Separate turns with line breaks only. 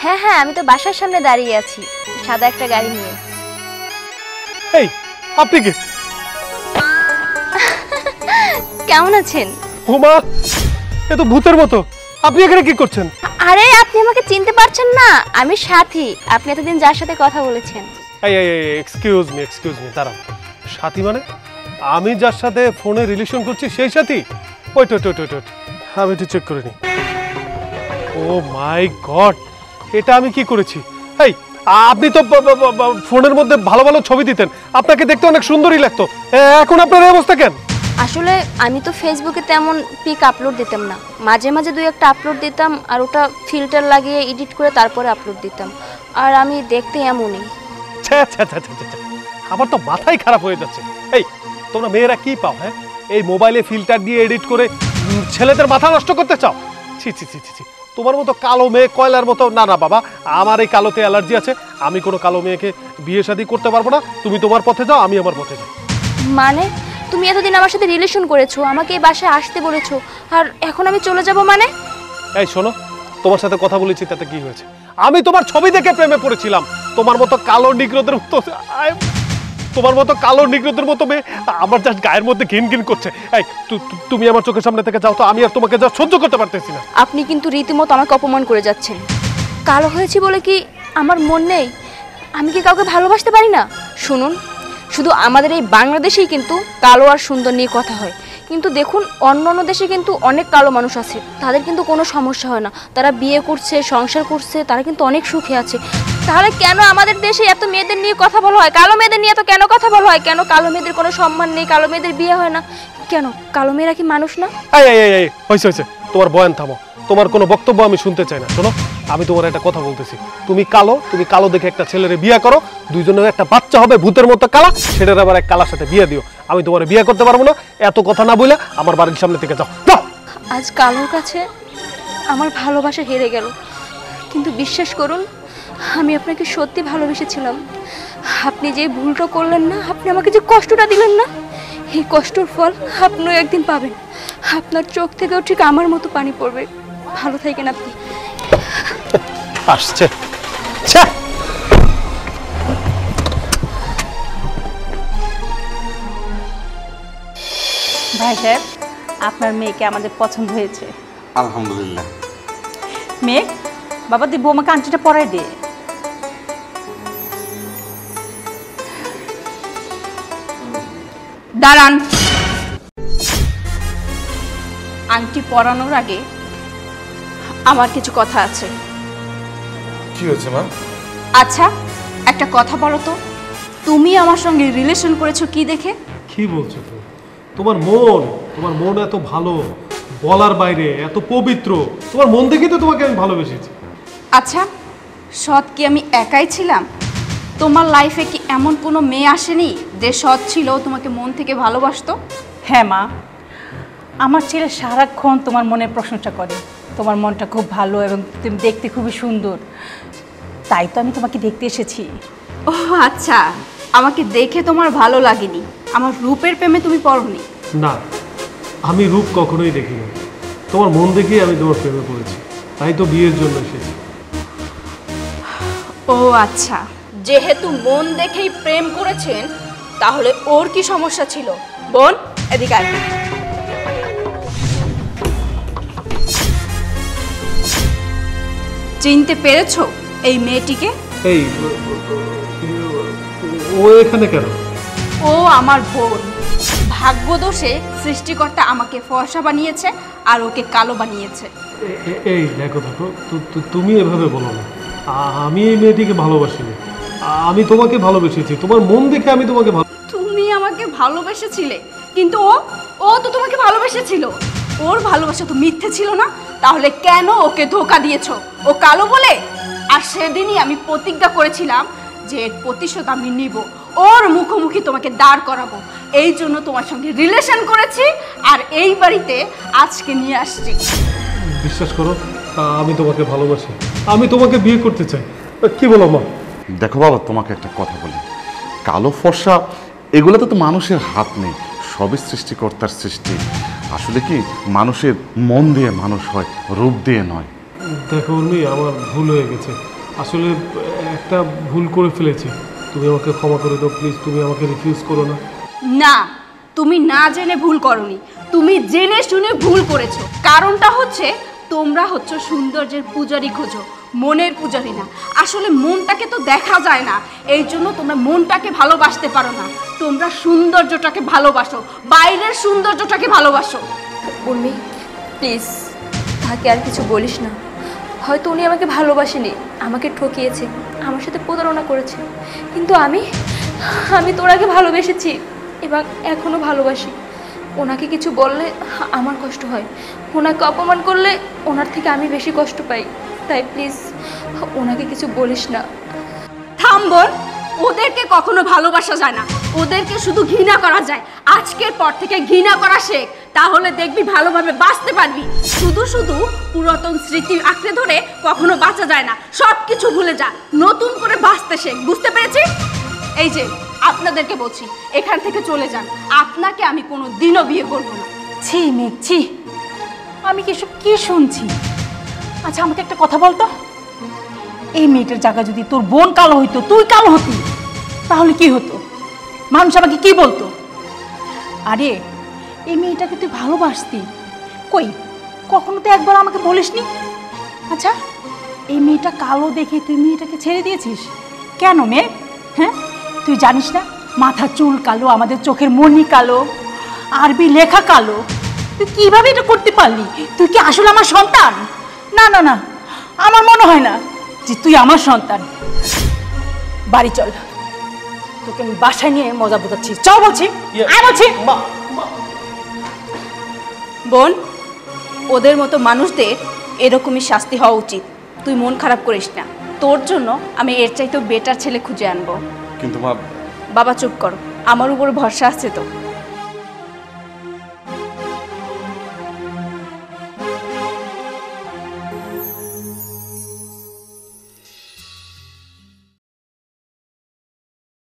হ্যাঁ হ্যাঁ, আমি তো বাসার সামনে দাঁড়িয়ে আছি সাদা একটা গাড়ি নিয়ে।
এই আপনি কি?
কেমন আছেন?
ওমা, এ তো ভূতের মতো। আপনি এখানে কি করছেন?
আরে আপনি আমাকে চিনতে পারছেন না? আমি সাথী, আপনি এতদিন যার সাথে কথা বলেছেন।
এই এক্সকিউজ মি, দাঁড়ান। সাথী মানে? আমি যার সাথে ফোনে রিলেশন করছি সেই সাথী? ওয়েট, আমি একটু চেক করে নিই। ও মাই গড, এটা আমি কি করেছি? এই আপনি তো ফোনের মধ্যে ভালো ভালো ছবি দিতেন, আপনাকে দেখতে অনেক সুন্দরই লাগতো। এখন আপনার এই অবস্থা কেন?
আসলে আমি তো ফেসবুকে তেমন পিক আপলোড দিতাম না, মাঝে মাঝে দুই একটা আপলোড দিতাম, আর ওটা ফিল্টার লাগিয়ে এডিট করে তারপরে আপলোড দিতাম। আর আমি দেখতে এমনই।
আমার তো মাথাই খারাপ হয়ে যাচ্ছে। এই তোমরা মেয়েরা কি পাও? হ্যাঁ, এই মোবাইলে ফিল্টার দিয়ে এডিট করে ছেলেদের মাথা নষ্ট করতে চাও? ছি ছি ছি ছি, তোমার মতো কালো মেয়ে কয়লার মতো। না না বাবা, আমার এই কালোতে অ্যালার্জি আছে, আমি কোনো কালো মেয়েকে বিয়ে শাদী করতে পারবো না। তুমি তোমার পথে যাও, আমি আমার পথে যাই।
মানে তুমি এতদিন আমার সাথে রিলেশন করেছো, আমাকে এই বাসায় আসতে বলেছো, আর এখন আমি চলে যাব মানে?
এই শোনো, তোমার সাথে কথা বলেছি তাতে কি হয়েছে? আমি তোমার ছবি দেখে প্রেমে পড়েছিলাম। তোমার মতো কালো নিগ্রোদের মতো, তোমার মতো কালো নিগ্রোদের মতো মেয়ে আমার জাস্ট গায়ের মধ্যে ঘিন ঘিন করছে। এই তুমি আমার চোখের সামনে থেকে যাও তো, আমি আর তোমাকে যা সহ্য করতে পারতেছি না।
আপনি কিন্তু রীতিমতো আমাকে অপমান করে যাচ্ছেন। কালো হয়েছি বলে কি আমার মন নেই? আমি কি কাউকে ভালোবাসতে পারি না? শুনুন, শুধু আমাদের এই বাংলাদেশেই কিন্তু কালো আর সুন্দর নিয়ে কথা হয়, কিন্তু দেখুন অন্য অন্য দেশে কিন্তু অনেক কালো মানুষ আছে, তাদের কিন্তু কোনো সমস্যা হয় না, তারা বিয়ে করছে, সংসার করছে, তারা কিন্তু অনেক সুখে আছে। তাহলে কেন আমাদের দেশে এত মেয়েদের নিয়ে কথা বলা হয়? কালো মেয়েদের নিয়ে তো কেন কথা বলা হয়? কেন কালো মেয়েদের কোনো সম্মান নেই? কালো মেয়েদের বিয়ে হয় না কেন? কালো মেয়েরা কি মানুষ না?
হয়েছে, তোমার বয়ান থামো। তোমার কোনো বক্তব্য আমি শুনতে চাই না। শোনো, আমি তোমার একটা কথা বলতেছি। তুমি কালো দেখে একটা ছেলেরে বিয়ে করো, দুইজনের একটা বাচ্চা হবে ভূতের মতো কালা, সেটার আবার এক কালার সাথে বিয়ে দিও। আমি তোমার বিয়ে করতে পারবো না। এত কথা না বলে আমার বাড়ির সামনে থেকে যাও।
আজ কালোর কাছে আমার ভালোবাসা হেরে গেল, কিন্তু বিশ্বাস করুন আমি আপনাকে সত্যি ভালোবেসেছিলাম। আপনি যে ভুলটা করলেন না, আপনি আমাকে যে কষ্টটা দিলেন না, এই কষ্টর ফল আপনিও একদিন পাবেন। আপনার চোখ থেকেও ঠিক আমার মতো পানি পড়বে। ভালো থাকেন আপনি।
আসছে
ভাই সাহেব, আপনার মেয়েকে আমাদের পছন্দ হয়েছে।
আলহামদুলিল্লাহ।
মেয়ে, বাবা দি বৌমাকে আংটিটা পরাই দে। দাঁড়ান, আংটি পরানোর আগে আমার কিছু কথা আছে।
কি হয়েছে মা?
আচ্ছা, একটা কথা বলো তো, তুমি আমার সঙ্গে রিলেশন করেছো কি দেখে?
কি বলছো তুমি? তোমার মন এত ভালো, বলার বাইরে, এত পবিত্র। তোমার মন দেখেই তো তোমাকে আমি ভালোবেসেছি।
আচ্ছা, সৎ কি আমি একাই ছিলাম? তোমার লাইফে কি এমন কোনো মেয়ে আসেনি যে সৎ ছিল, তোমাকে মন থেকে ভালোবাসতো? হ্যাঁ মা, আমার ছেলে সারাক্ষণ তোমার মনের প্রশংসা করে। তোমার মনটা খুব ভালো এবং তুমি দেখতে খুবই সুন্দর, তাই তো আমি তোমাকে দেখতে এসেছি। ও আচ্ছা, আমাকে দেখে তোমার ভালো লাগেনি, আমার রূপের প্রেমে তুমি পড়োনি?
না, আমি রূপ কখনোই দেখিনি। তোমার মন দেখেই আমি তোমার প্রেমে পড়েছি, তাই তো বিয়ের জন্য এসেছি।
ও আচ্ছা, যেহেতু মন দেখেই প্রেম করেছেন, তাহলে ওর কি সমস্যা ছিল? বোন, এদিকে আয়। চিনতে পেরেছো এই মেয়েটিকে?
এই ও এখানে কেন?
ও আমার বোন। ভাগ্যদোষে সৃষ্টিকর্তা আমাকে ফর্সা বানিয়েছে আর ওকে কালো বানিয়েছে।
এই দেখো, তুমি এভাবে বলো না। আমি এই মেয়েটিকে ভালোবাসিনি, আমি তোমাকে ভালোবেসেছি। তোমার মন দেখে আমি তোমাকে
তুমি আমাকে ভালোবেসেছিলে, কিন্তু ও তো তোমাকে ভালোবেসেছিল। ওর ভালোবাসা তো মিথ্যে ছিল না, তাহলে কেন ওকে ধোঁকা দিয়েছো? ও কালো বলে? আর সেদিনই আমি প্রতিজ্ঞা করেছিলাম যে এর প্রতিশোধ আমি নিব, ওর মুখোমুখি তোমাকে দাঁড় করাবো। এই জন্য তোমার সঙ্গে রিলেশন করেছি আর এই বাড়িতে আজকে নিয়ে আসছি।
বিশ্বাস করো, আমি তোমাকে ভালোবাসি, আমি তোমাকে বিয়ে করতে চাই। কি বলো মা?
দেখো বাবা, তোমাকে একটা কথা বলি, কালো ফর্সা এগুলোতে তো মানুষের হাত নেই, সবই সৃষ্টিকর্তার সৃষ্টি। আসলে কি, মানুষের মন দিয়ে মানুষ হয়, রূপ দিয়ে নয়।
দেখো উর্মি, আমার ভুল হয়ে গেছে। আসলে একটা ভুল করে ফেলেছি। তুমি আমাকে ক্ষমা করে দাও প্লিজ। তুমি আমাকে রিফিউজ করো না।
না, তুমি না জেনে ভুল করনি, তুমি জেনে শুনে ভুল করেছো। কারণটা হচ্ছে তোমরা হচ্ছে সৌন্দর্যের পূজারি খোঁজো, মনের পূজারি না। আসলে মনটাকে তো দেখা যায় না, এই জন্য তোমরা মনটাকে ভালোবাসতে পারো না। তোমরা সৌন্দর্যটাকে ভালোবাসো, বাইরের সৌন্দর্যটাকে ভালোবাসো।
উর্মি প্লিজ তাকে আর কিছু বলিস না। হয়তো উনি আমাকে ভালোবাসেনি, আমাকে ঠকিয়েছে, আমার সাথে প্রতারণা করেছে, কিন্তু আমি তোরাকে ভালোবেসেছি এবং এখনও ভালোবাসি। ওনাকে কিছু বললে আমার কষ্ট হয়, ওনাকে অপমান করলে ওনার থেকে আমি বেশি কষ্ট পাই। তাই প্লিজ ওনাকে কিছু বলিস না।
থাম বোন, ওদেরকে কখনো ভালোবাসা যায় না, ওদেরকে শুধু ঘৃণা করা যায়। আজকের পর থেকে ঘৃণা করা শেখ, তাহলে দেখবি ভালোভাবে বাঁচতে পারবি। শুধু শুধু পুরাতন স্মৃতি আঁকড়ে ধরে কখনো বাঁচা যায় না। সব কিছু ভুলে যা, নতুন করে বাঁচতে শেখ। বুঝতে পেরেছি? এই যে আপনাদেরকে বলছি, এখান থেকে চলে যান। আপনাকে আমি কোনো দিনও বিয়ে করবো না।
ছি মেঘ, ছি, আমি কি সব কি শুনছি? আচ্ছা আমাকে একটা কথা বলতো, এই মেয়েটার জায়গা যদি তোর বোন কালো হইতো, তুই কালো হতি, তাহলে কি হতো? মানুষ আমাকে কি বলতো? আরে এই মেয়েটাকে তুই ভালোবাসতি, কই কখনো তো একবার আমাকে বলিসনি। আচ্ছা এই মেয়েটা কালো দেখে তুই মেয়েটাকে ছেড়ে দিয়েছিস কেন মেয়ে? হ্যাঁ, তুই জানিস না মাথার চুল কালো, আমাদের চোখের মনি কালো, আরবি লেখা কালো, তুই কিভাবে এটা করতে পারলি? তুই কি আসলে আমার সন্তান? না না না, আমার মনে হয় না যে তুই আমার সন্তান। বাড়ি চল, তোকে আমি বাসায় নিয়ে মজা বোঝাচ্ছি। চল বলছি, আয় বলছি।
বোন, ওদের মতো মানুষদের এরকমই শাস্তি হওয়া উচিত। তুই মন খারাপ করিস না, তোর জন্য আমি এর চাইতেও বেটার ছেলে খুঁজে আনবো।
কিন্তু মা,
বাবা চুপ করো, আমার উপর ভরসা আছে তো।